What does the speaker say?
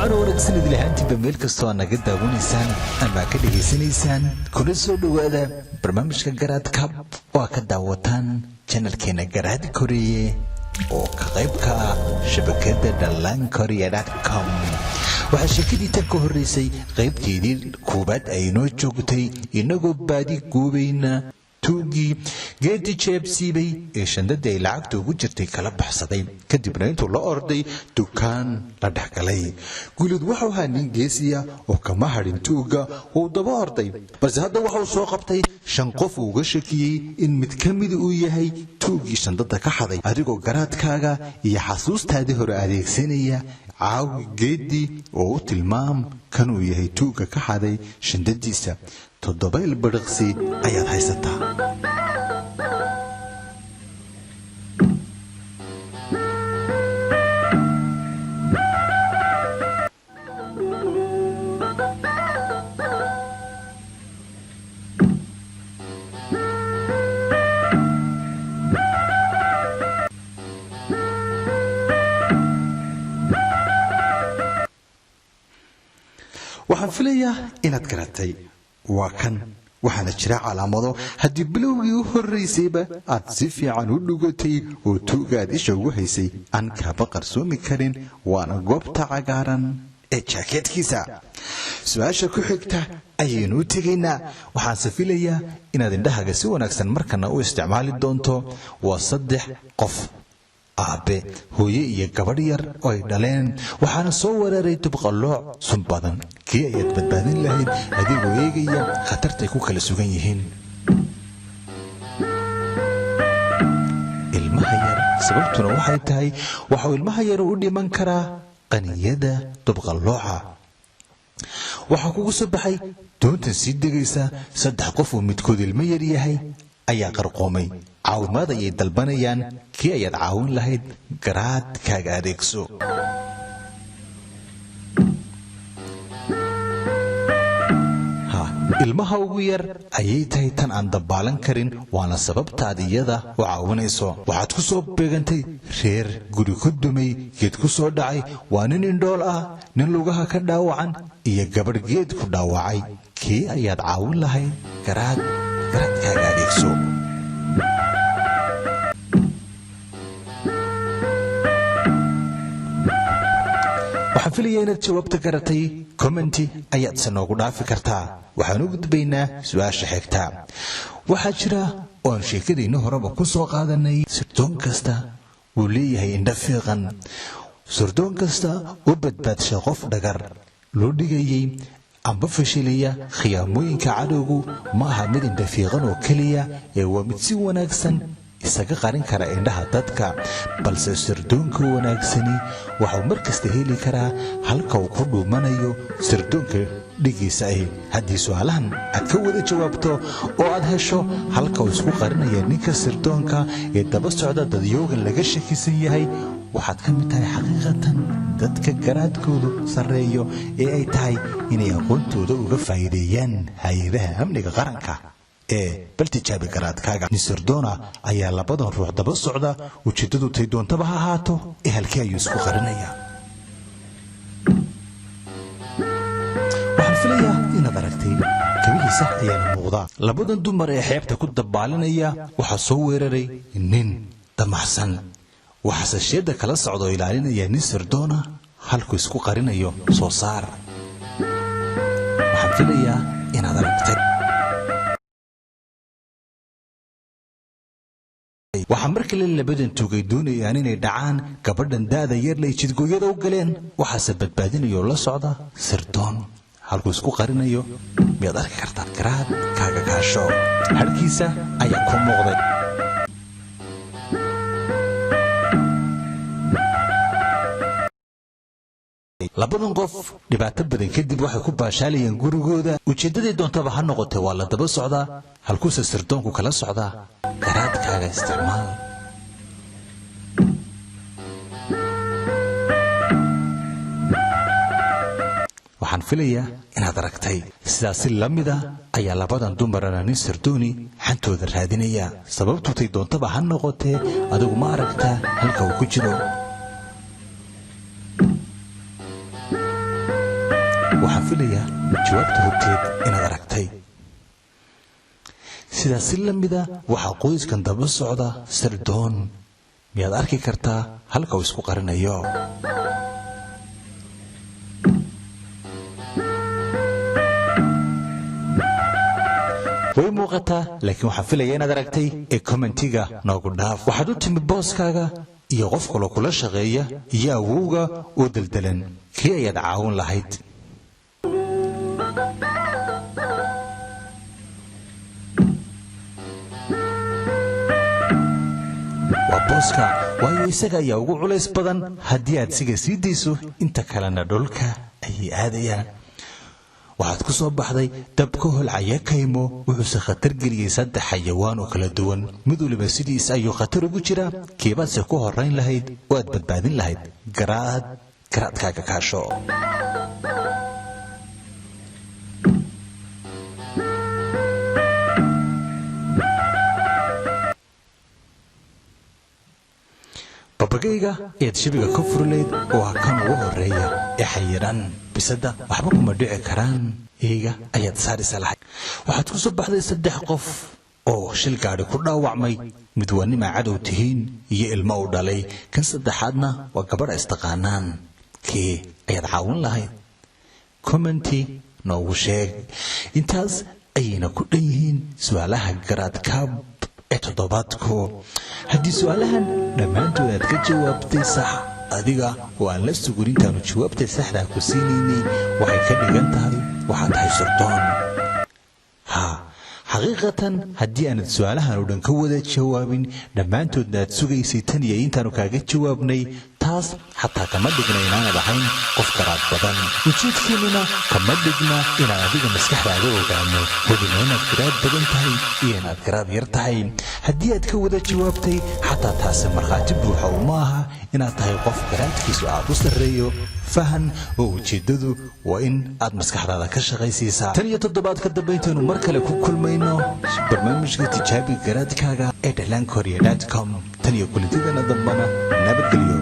وعن ورقسنا دي لهانتي بميل كستو أنا قد داونيسان أما كده جيسينيسان كل سودو هذا برنامج كجراد كاب وكد داوتان channel كينا جراد كورية وكغيبك شبكة دلان كوريا.com waxaa shakadii tan ka horeysay qaybteedii koobaad ay noo joogtay inagoo baadi goobayna tuugii geedi jeebsiibay ee shandada ay lacagta ugu jirtay kala baxsaday kadibna intuu la orday dukaan la dhexgalay gulid wuxuu ahaa nin geesiya oo kama hadhin tuuga uu daba orday balse hadda wuxuu soo qabtay shan qof uga shakiyey in mid ka mid uu yahay tuugii shandada ka xaday adigoo garaadkaaga iyo xasuustaadii hore adeegsanaya caawi geedi oo tilmaam kanuu yahay tuuga ka xaday shandadiisa 7 ilbiriqsi ayaad haysataa waxaan filayaa inaad garatay waa kan waxaana jira calaamado haddii bilowgii u horreysayba aad si fiican u dhugatay oo tuugaad isha ugu haysay aan kaaba qarsoomi karin waana goobta cagaaran ee jaakeedkiisa su-aasha ku xigta ayaynu u tegaynaa waxaanse filayaa inaad indhahaaga si wanaagsan markana u isticmaali doonto waa 3 qof aabe hooye iyo gabadh yar oo ay dhaleen waxaana soo weeraray dubqalooc sun badan kii ayaad badbaadin lahayd adigoo eegaya khatartay ku kala sugan yihiin ilmaha yar sababtuna waxay tahay waxuu ilmaha yar u dhiman karaa qaniyada dubqalooca waxaa kugu soo baxay doontan sii degaysa 3 qof oo midkood ilmo yar yahay ayaa qarqoomay caawimaad ayay dalbanayaan kii ayaad caawin lahayd garaadkaaga adeegso ilmaha ugu yar ayay tahay tan aan dabaalan karin waana sababtaad iyada u caawinayso waxaad ku soo beegantay reer guri ku dumay geed ku soo dhacay waa nin indhool ah nin lugaha ka dhaawacan iyo gabadh geed ku dhaawacay kii ayaad caawin lahayd garaadkaaga adeegso waxaan filayaa inaad jawaabta garatay commenti ayaad sanoogu dhaafi kartaa waxaan u gudbaynaa su-aasha xigta waxaa jira oo aan sheekadayna horeba ku soo qaadanay sirdoon kasta wuu leeyahay indha fiiqan sirdoon kasta u badbaadsha qof dhagar loo dhigayay amba fashilaya khiyaamooyinka cadowgu ma aha mid indha fiiqan oo keliya ee waa mid si wanaagsan isaga qarin kara indhaha dadka balse sirdoonka wanaagsani waxuu markasta heli karaa halka uu ku dhuumanayo sirdoonka dhigiisa ah haddii su-aalahan aad ka wada jawaabto oo aad hesho halka uu isku qarinaya ninka sirdoonka ee daba socda dadyoogan laga shakisan yahay waxaad ka mid tahay xaqiiqatan dadka garaadkoodu sarreeyo ee ay tahay inay aqoontooda uga faa'iideeyaan hay-adaha amniga qaranka ee bal tijaabi garaadkaaga sirdoona ayaa labadan ruux daba socda ujeedadu tay doontaba ha ahaato ee halkii ayuu isku qarinaya waxaan filayaa inaad aragtay kabihiisa ayaana muuqda labadan dumar ee xeebta ku dabaalinaya waxaa soo weeraray nin damaxsan waxaase sheeda kala socda oo ilaalinaya nin sirdoona halkuu isku qarinayo soo saar waxaan filayaa inaad aragtay waxaa markale labadan tuugay doonayaan inay dhacaan gabadhan daada yarlay jidgooyada u galeen waxaase badbaadinayoo la socda sirdoon halkuu isku qarinayo miyaad arki kartaa garaadkaaga kaasho harkiisa ayaa ku muuqday labadan qof dhibaato badan kadib waxay ku baashaalayeen gurigooda ujeeddadii doontaba ha noqotee waa la daba socdaa halkuuse sirdoonku kala socdaa garaadkaaga isticmaal waxaan filayaa inaad aragtay sidaasi la mida ayaa labadan dumarana nin sirdooni xantooda raadinaya sababtutay doontaba ha noqotee adigu ma aragtaa halka uu ku jiro waxaan filayaa jawaabta hubteed inaad aragtay. sidaas si la mida waxaa qoyskan daba socda sirdoon. miyaad arki kartaa halka uu isku qarinayo? way muuqataa, laakiin waxaan filayaa inaad aragtay ee commentiga noogu dhaaf. waxaad u timi booskaaga iyo qof kaloo kula shaqeeya iyo awowga oo daldalan. kii ayaad caawin lahayd? waa booska, waayo isaga ayaa ugu culays badan. haddii aad siga sii dayso, inta kalena dhulka ayay aadayaan. waxaad ku soo baxday dab ka holcaya kaymo. wuxuuse khatar geliyey 3 xayawaan oo kala duwan. mid waliba sidiisa ayuu khatar ugu jiraa. keebaadse ku horayn lahayd oo aad badbaadin lahayd? garaadkaaga kaasho. babagayga ayaad shabiga ka furleyd oo ah kan ugu horeeya ee xayiran. bisada waxba kuma dhici karaan. eyga ayaad saarisa lahayd. waxaad ku soo baxday 3 qof oo shil gaadhi ku dhaawacmay. mid waa nin cadow tihiin iyo ilmo u dhalay. kan saddexaadna waa gabadha istaqaanaan. kee ayaad caawin lahayd? commenti noogu sheeg. intaas ayayna ku dhan yihiin su'aalaha garaadkaab ee toddobaadku. haddii su'aalahan dhammaantood aad ka jawaabtay sax, adiga oo aan la sugurin intaanu jawaabta saxdaa ku siinaynay, waxay ka dhigan tahay waxaad tahay sirdoon. xaqiiqatan haddii aanad su'aalahan oo dhan ka wada jawaabin, dhammaantoodna aad sugaysay tan iyo intaanu kaaga jawaabnay, taas xataa kama dhigna inaanad ahayn qof garaad badan. ujeedkeennuna kama dhigna inaan adiga maskaxdaada ogaano. hubina inaad garaad badan tahay iyo inaad garaad yar tahay. haddii aad ka wada jawaabtay, xataa taasi markhaati buuxa uma aha inaad tahay qof garaadkiisu aad u sarreeyo. fahan oo ujeeddadu waa in aad maskaxdaada ka shaqaysiisaa. tan iyo toddobaadka dambe intaynu mar kale ku kulmayno barnaamijka tijaabi garaadkaaga ee dhallaankooriya.com. tan iyo kulintidana dambana nabadgelyo.